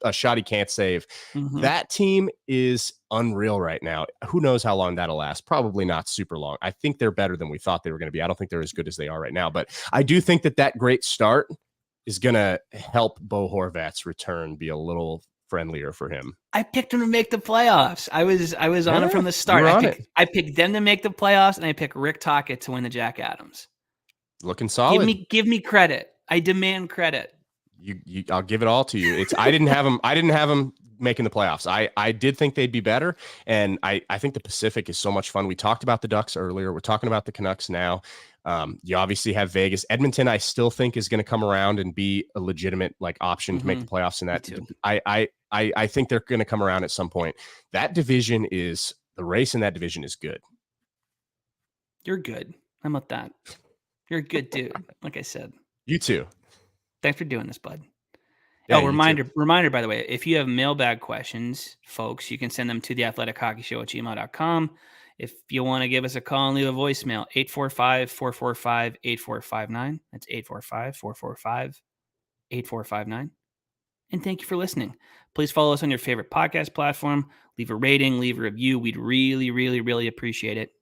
a shot he can't save. Mm-hmm. That team is unreal right now. Who knows how long that'll last? Probably not super long. I think they're better than we thought they were going to be. I don't think they're as good as they are right now, but I do think that great start is going to help Bo Horvat's return be a little friendlier for him. I picked him to make the playoffs. I was on him from the start. I picked them to make the playoffs, and I picked Rick Tocchet to win the Jack Adams. Looking solid. Give me credit. I demand credit. I'll give it all to you. I didn't have them making the playoffs. I did think they'd be better, and I think the Pacific is so much fun. We talked about the Ducks earlier. We're talking about the Canucks now. You obviously have Vegas. Edmonton, I still think is going to come around and be a legitimate option to make the playoffs in that. I think they're going to come around at some point. The race in that division is good. You're good. How about that? You're a good dude. Like I said. You too. Thanks for doing this, bud. Yeah, reminder, by the way, if you have mailbag questions, folks, you can send them to theathletichockeyshow@gmail.com. If you want to give us a call and leave a voicemail, 845-445-8459. That's 845-445-8459. And thank you for listening. Please follow us on your favorite podcast platform. Leave a rating, leave a review. We'd really, really, really appreciate it.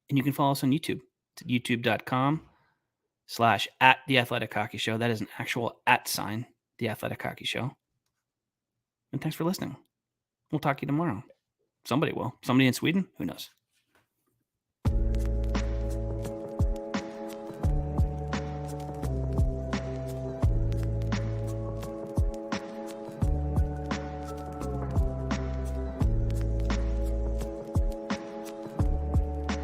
And you can follow us on YouTube. It's youtube.com/@theathletic-hockey-show. That is an actual @ The Athletic Hockey Show. And thanks for listening. We'll talk to you tomorrow. Somebody will. Somebody in Sweden? Who knows?